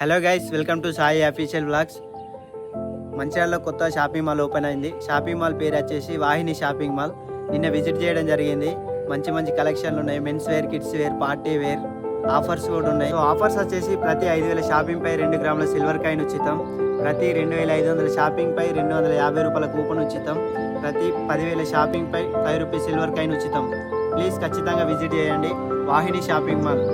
Hello guys, welcome to Sai official blogs. మంచిర్యాలలో కొత్త shopping mall open అయింది. షాపింగ్ మాల్ పేరు వచ్చేసి వాహిని షాపింగ్ మాల్. నిన్న విజిట్ చేయడం జరిగింది. మంచి మంచి కలెక్షన్లు ఉన్నాయి. Men's wear, kids wear, party wear, offers కూడా ఉన్నాయి. సో ఆఫర్స్ వచ్చేసి ప్రతి 5,000 షాపింగ్ పై 2 గ్రాముల సిల్వర్ కాయిన్ ఉచితం, ప్రతి 2,500 షాపింగ్ పై 250 రూపాయల కూపన్ ఉచితం, ప్రతి 10,000 షాపింగ్ పై 5 రూపీస్ సిల్వర్ కాయిన్ ఉచితం. ప్లీజ్ ఖచ్చితంగా విజిట్ చేయండి Vahini shopping mall.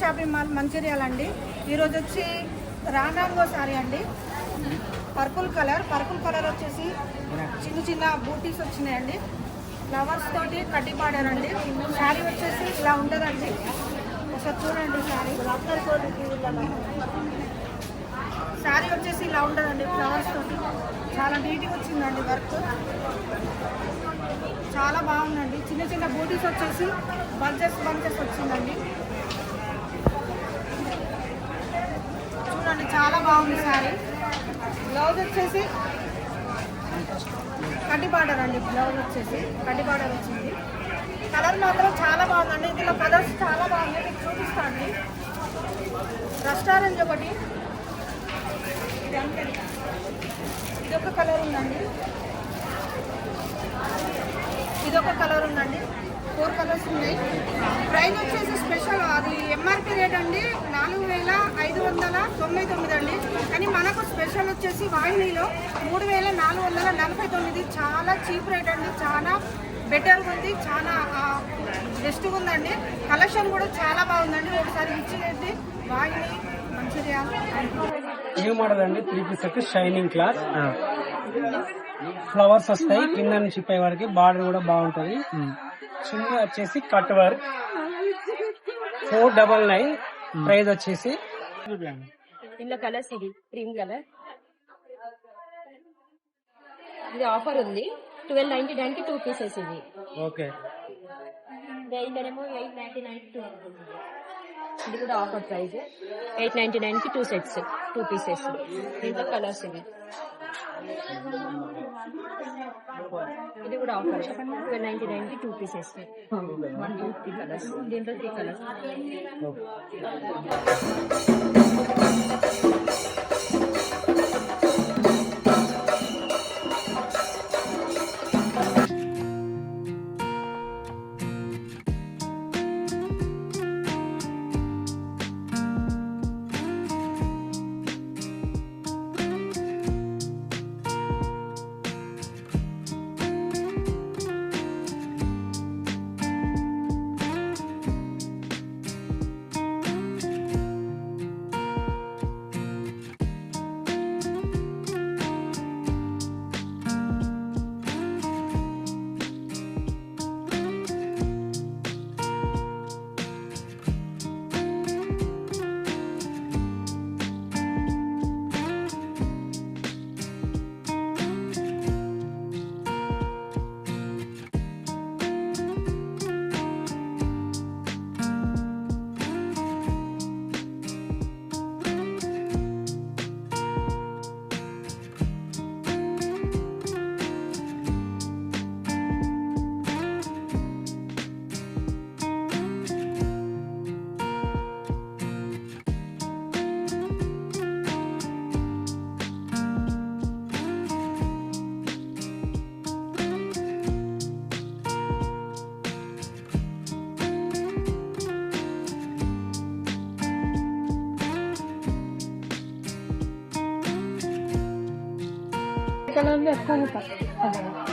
Shopping mall Mancherial అండి. ఈరోజు వచ్చి రానాంగో సారీ అండి, పర్పుల్ కలర్ వచ్చేసి చిన్న చిన్న బూటీస్ వచ్చినాయండి. ఫ్లవర్స్ తోటి కట్టి పాడారండి. శారీ వచ్చేసి ఇలా ఉంటుందండి. ఒకసారి చూడండి శారీ వచ్చేసి ఇలా ఉంటుందండి. ఫ్లవర్స్ తోటి చాలా నీట్గా వచ్చిందండి. వర్క్ చాలా బాగుందండి. చిన్న చిన్న బూటీస్ వచ్చేసి బంచెస్ వచ్చిందండి. చూడండి చాలా బాగుంది శారీ. బ్లౌజ్ వచ్చేసి కడ్డీ బార్డర్ అండి. బ్లౌజ్ వచ్చేసి కడ్డీ బార్డర్ వచ్చింది. కలర్ మాత్రం చాలా బాగుందండి. ఇందులో కలర్స్ చాలా బాగుంది, మీకు చూపిస్తాండి. రెస్టారెంట్ ఒకటి, ఇదొక కలర్ ఉందండి, ఇదొక కలర్ ఉందండి. 4 కలర్స్ ఉన్నాయి. ప్రైస్ వచ్చేసి స్పెషల్ అది ఎంఆర్పి రేట్ అండి 4,599 అండి. కానీ మనకు స్పెషల్ వచ్చేసి వాహినిలో 3,449. చాలా చీప్ రేట్ అండి. చాలా బెటర్గా ఉంది, చాలా బెస్ట్గా ఉందండి. కలెక్షన్ కూడా చాలా బాగుందండి. ఒకసారి ఇచ్చేది వాహిని మంచిర్యాల. న్యూ మోడల్ అండి. 3 piece set, shining cloth, flowers వస్తాయి కింద నుంచి పై వరకు. బార్డర్ కూడా బాగుంటది. చున్నీ వచ్చేసి కట్ వర్క్, 499. ప్రైస్ వచ్చేసి ఇందులో కలర్స్ ఇది క్రీమ్ కలర్, ఇది ఆఫర్ ఉంది 1299 కి 2 పీసెస్. ఇది ఓకే. ఇందులోనేమో 899 ఇది కూడా ఆఫర్ ప్రైస్. 899 కి 2 సెట్స్, 2 పీసెస్. దీంట్లో కలర్స్ ఇవి. ఇది కూడా ఆఫర్ 1299 కి 2 పీసెస్. 1 2 3 కలర్స్. దీంట్లో 3 కలర్స్.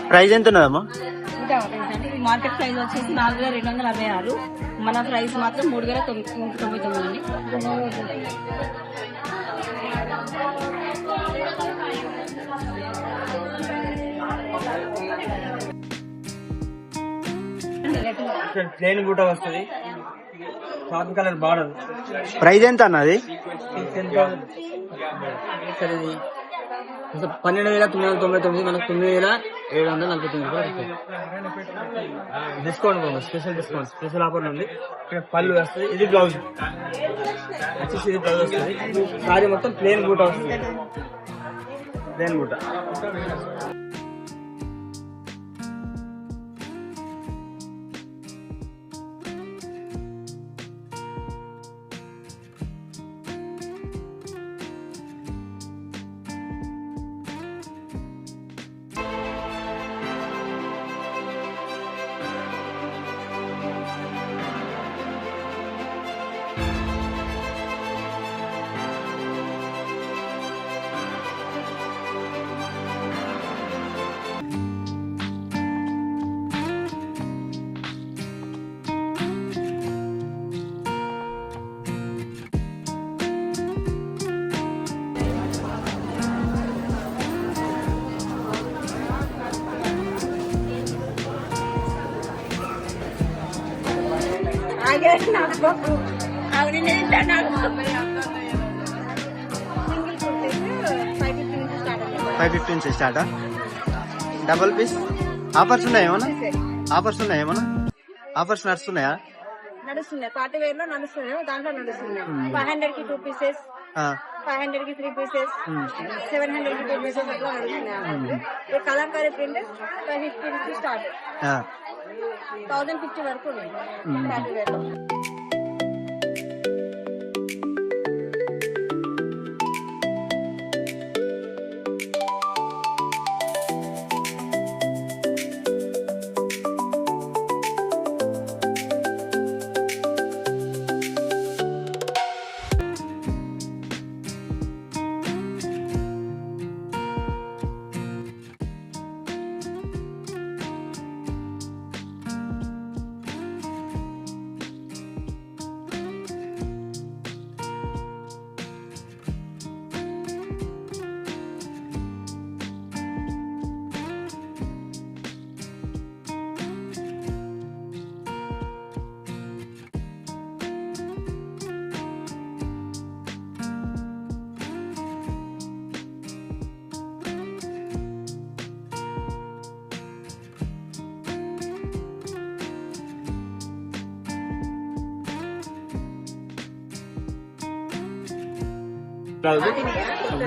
ప్రైస్ ఎంత ఉన్నదమ్మా? మార్కెట్ ప్రైస్ వచ్చేసి 4,266. మన ప్రైస్ మాత్రం 3,999 అండి. ప్లేన్ బూట వస్తుంది, చాక్ కలర్ బార్డర్. ప్రైస్ ఎంత అన్నది? 12,999 మనకు 9,749 డిస్కౌంట్ బాబు, స్పెషల్ ఆఫర్ ఉంది. ఇక్కడ పళ్ళు వస్తుంది, ఇది బ్లౌజ్ వచ్చేసి, ఇది బ్లౌజ్ వస్తుంది. సారీ మొత్తం ప్లేన్ బూట వస్తుంది, ప్లేన్ బూట. ఫైవ్ 15 నుంచి స్టార్టా? డబుల్ పీస్ ఆఫర్స్ ఉన్నాయా ఏమన్నా? ఆఫర్స్ నడుస్తున్నాయా? నడుస్తున్నాయి, పార్టీ వేర్ లో నడుస్తున్నాయి, దాంట్లో నడుస్తున్నాయి. 500 కి 2 పీసెస్, 500 కి 3 పీసెస్, 700 కి 2 పీసెస్ అట్లా నడుస్తున్నాయి. కలంకారీ ప్రింట్ 550 నుంచి స్టార్ట్, 1050 వరకు ఉన్నాయి పార్టీ వేర్ లో.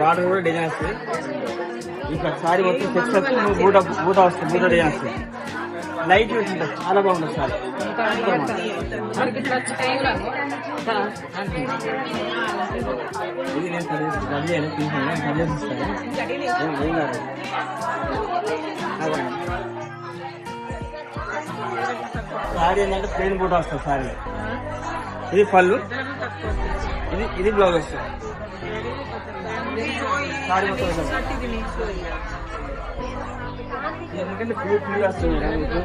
బార్డర్ కూడా డిజైన్ వస్తుంది. ఇక్కడ సారీ మొత్తం చెక్స్ వచ్చి బూట వస్తుంది, బూట డిజైన్ వస్తుంది. లైట్ వెయిట్ ఉంటుంది, చాలా బాగుంటుంది సారీ. ఇది నేను సారీ ఏంటంటే ప్లేన్ బూట వస్తుంది సారీ. ఇది పళ్ళు, ఇది బ్లౌజ్ వస్తుంది. సారీ మొత్తం ఎందుకంటే ఫుల్ వస్తుంది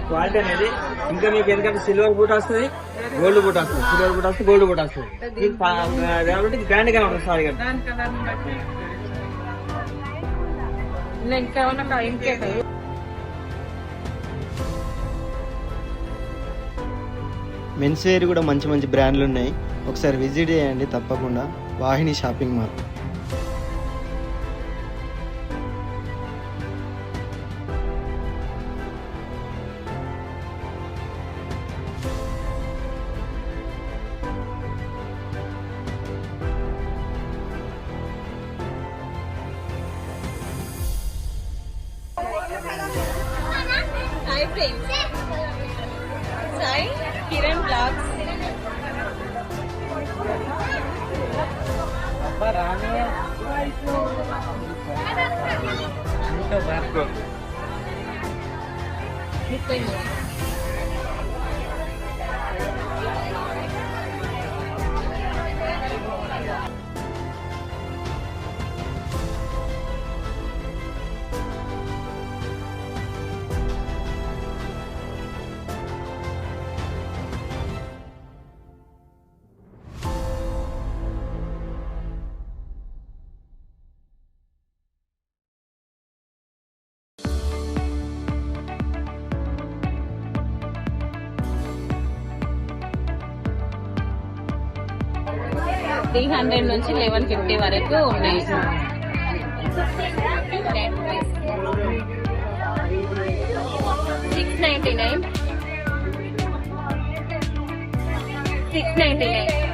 క్వాలిటీ అనేది. ఇంకా మీకు ఎందుకంటే సిల్వర్ బూట వస్తుంది, గోల్డ్ బూట వస్తుంది, సిల్వర్ బూట వస్తుంది, గోల్డ్ బూట వస్తుంది. కాబట్టి గ్రాండ్ గా ఉంటుంది సారీ కదా. మెన్స్ వేర్ కూడా మంచి మంచి బ్రాండ్లు ఉన్నాయి, ఒకసారి విజిట్ చేయండి తప్పకుండా. Vahini shopping mall. Hi friends, Sai Kiran blogs. $300 నుంచి 1150 వరకు ఉన్నాయి. $699. $699.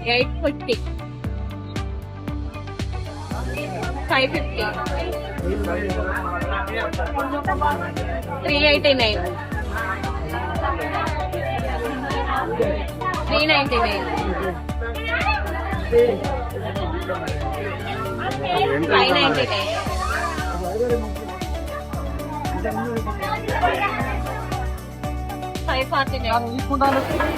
$850. $550. $389. $399. $599.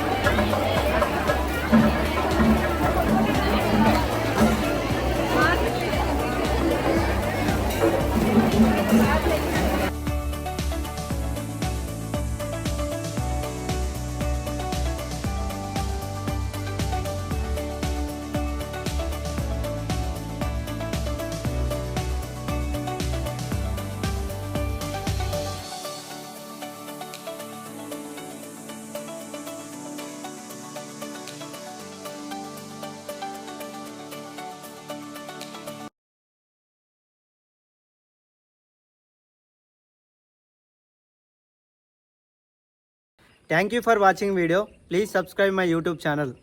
Thank you for watching video. Please subscribe my YouTube channel.